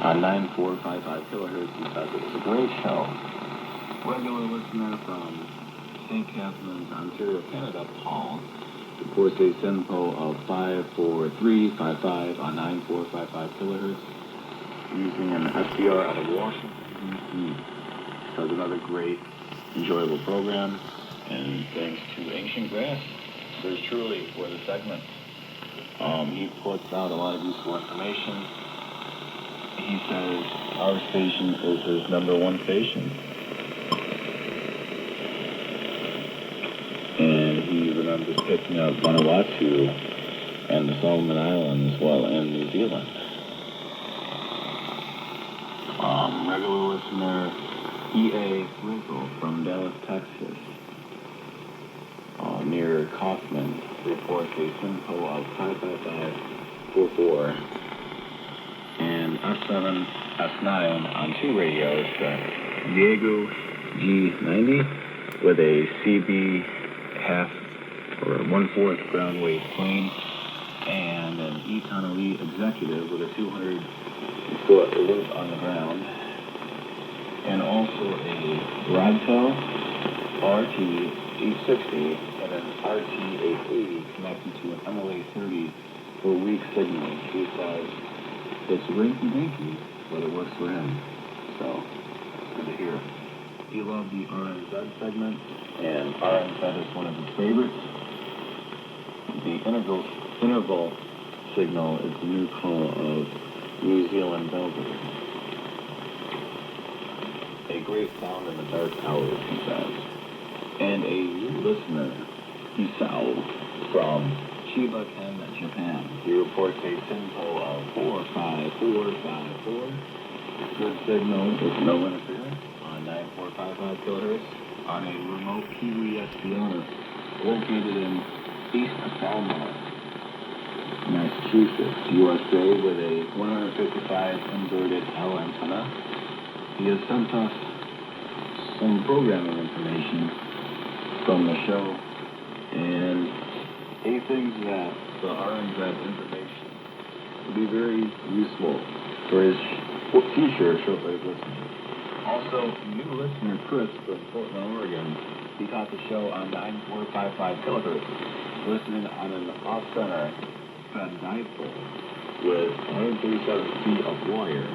on 9455 kilohertz. He says it was a great show. Regular listener from St. Catharines, Ontario, Canada, Paul, reports a SINPO of 54355 on 9455 kilohertz using an SDR out of Washington, D.C. Does another great, enjoyable program, and thanks to Ancient Grass, there's truly for the segment. He puts out a lot of useful information. He says our station is his number one station. And he remembers picking up Vanuatu and the Solomon Islands, well, and New Zealand. Regular listener E.A. Frizzle from Dallas, Texas, near Kaufman, reports a SINPO of 55544 and S7, S9 on two radios, Diego G90 with a CB half or 1/4 ground wave plane, and an Econ Elite Executive with a 200-foot loop on the ground, and also a Radtel RT-860 and an RT-880 connected to an MLA-30 for weak signal. He says it's rinky-dinky, but it works for him, so it's good to hear. He loved the RNZ segment, and RNZ is one of his favorites. The interval signal is the new call of New Zealand Belgrade. A great sound in the dark hours, he says. And a new listener, Hisao, from Chiba Ken, Japan. He reports a SINPO of 45454. Good signal with no interference on 9455 kilohertz on a remote Kiwi SDR located in East Falmouth, Massachusetts, USA, with a 155 inverted L antenna. He has sent us some programming information from the show, and he thinks that the RNZ information would be very useful for his future shortwave listening. Also, new listener Chris from Portland, Oregon, he caught the show on 9455 kilohertz, listening on an off-center fed dipole with 137 feet of wire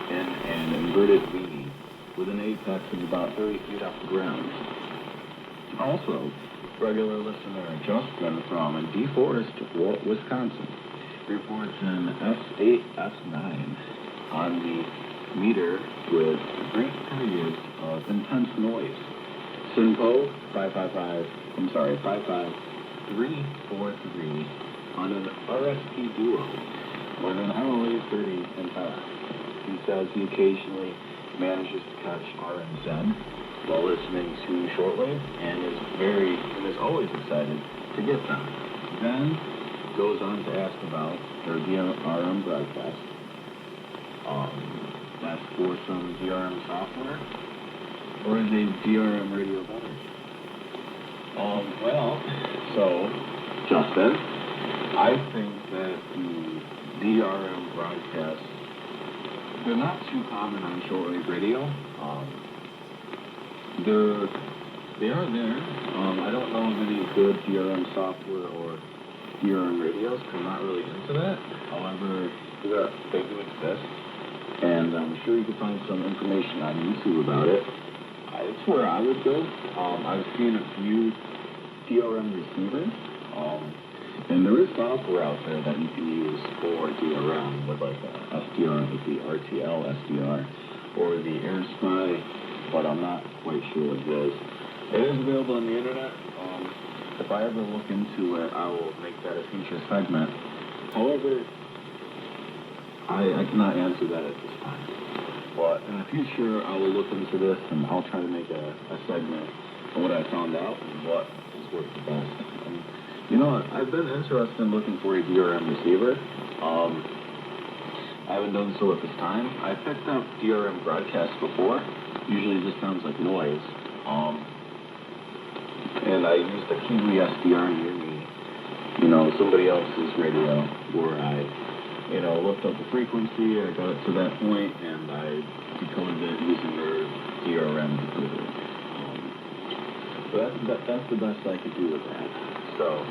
and an inverted weenie with an apex of about 30 feet off the ground. Also, regular listener Justin from DeForest, Wisconsin, reports an S8, S9 on the meter with great periods of intense noise. SINPO 55343 on an RSP duo with an MLA-30 antenna. He says he occasionally manages to catch RNZ while listening to shortwave and is always excited to get them. Then goes on to ask about their DRM broadcast. That's for some DRM software, or is a DRM radio better? So Justin, I think that the DRM broadcasts, they're not too common on shortwave radio. They are there. I don't know of any good DRM software or DRM radios, because I'm not really into that. However, they do exist, and I'm sure you can find some information on YouTube about it. It's where I would go. I've seen a few DRM receivers, and there is software out there that you can use for DRM with like a SDR, like the RTL SDR, or the AirSpy, but I'm not quite sure what it is. It is available on the internet. If I ever look into it, I will make that a future segment. However, I cannot answer that at this time. But in the future, I will look into this, and I'll try to make a segment on what I found out and what has worked the best. And, you know, I've been interested in looking for a DRM receiver. I haven't done so at this time. I picked up DRM broadcasts before. Usually it just sounds like noise. And I used the Kiwi SDR near me, somebody else's radio where I looked up the frequency. I got it to that point, and I decoded it using their DRM decoder. So that's the best I could do with that. So,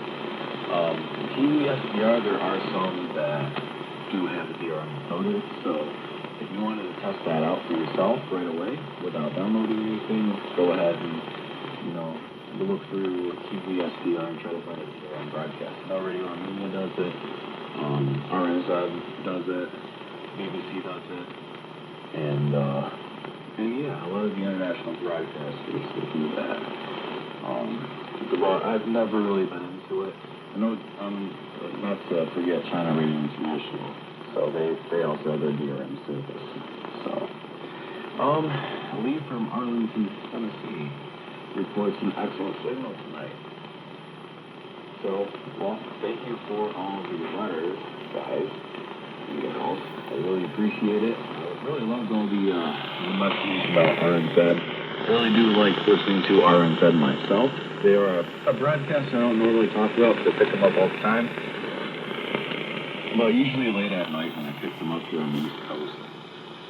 TVSDR, there are some that do have the DRM decoded. So, if you wanted to test that out for yourself right away without downloading anything, go ahead and, look through TVSDR and try to find a DRM broadcast. Now, Radio Armenia does it. RNZ does it. BBC does it. And yeah, a lot of the international broadcasters will do that. I've never really been into it. I know, not to forget China Radio International. So they also have their DRM service. So, Lee from Arlington, Tennessee reports an excellent signal tonight. So, well, thank you for all of your letters, guys. I really appreciate it. I really loved all the messages about RNZ. I really do like listening to RNZ myself. They are a broadcast I don't normally talk about, but I pick them up all the time. But usually late at night when I pick them up here on the East Coast.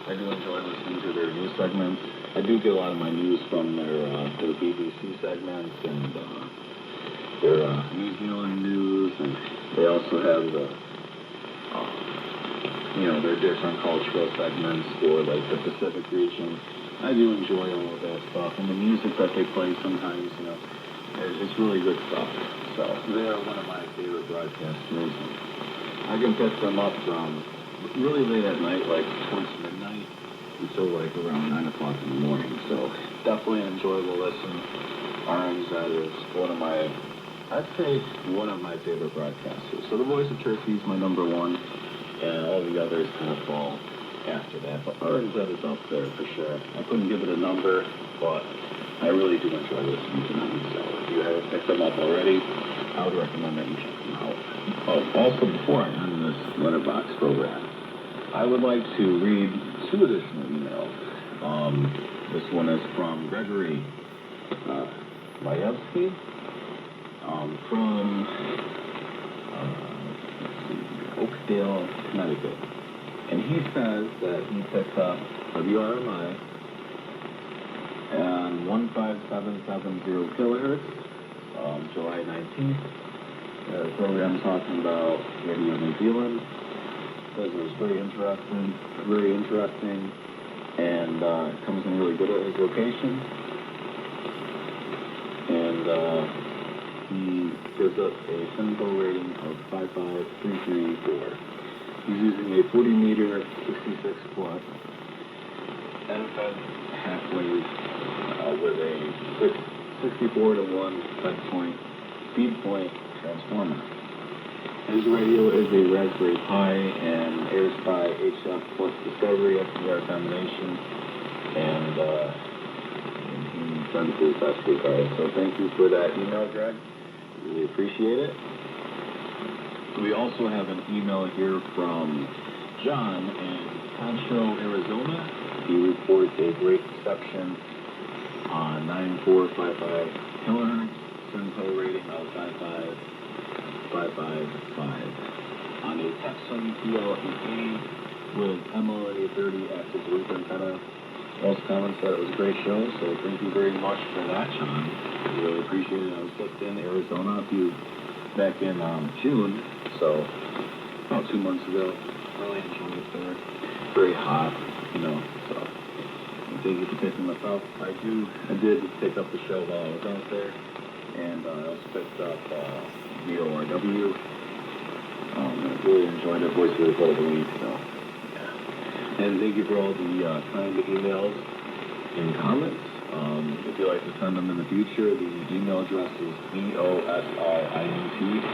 I do enjoy listening to their news segments. I do get a lot of my news from their BBC segments and their New Zealand news, and they also have their different cultural segments for like the Pacific region. I do enjoy all of that stuff, and the music that they play sometimes, it's really good stuff. So they are one of my favorite broadcasters. I can pick them up from really late at night, like towards midnight, until like around 9 o'clock in the morning. So definitely an enjoyable listen. RNZ is I'd say one of my favorite broadcasters. So the Voice of Turkey is my number one, and all the others kind of fall after that. But RNZ is up there for sure. I couldn't give it a number, but I really do enjoy listening to them. So if you haven't picked them up already, I would recommend that you check them out. Also, before I end this letterbox program, I would like to read 2 additional emails. This one is from Gregory Layevsky from Oakdale, Connecticut. And he says that he picked up WRMI and 15770 kilohertz, July 19th. The program talking about Radio New Zealand. Says it was very interesting, and it comes in really good at his location. And he gives us a SINPO rating of 55334. He's using a 40-meter, 66-foot end-fed half-wave with a 64-to-1 feed point transformer. His radio is a Raspberry Pi and airs by HF Plus Discovery FDR combination, and he sends his best regards. So thank you for that email, Greg. Really appreciate it. We also have an email here from John in Concho, Arizona. He reports a great reception on 9455 kilohertz, SINPO rating of 55555. On a Texan PLEA with MLA30 active loop antenna. Most comments said it was a great show, so thank you very much for that, John. I really appreciate it. I was just in Arizona back in June, so about 2 months ago. Really enjoyed it there. Very hot, so thank you for picking us up. I did pick up the show while I was out there, and I also picked up VORW. I really enjoyed it, Voice of the Golden Week, so yeah. And thank you for all the kind emails and comments. If you'd like to send them in the future, the email address is VOSRINT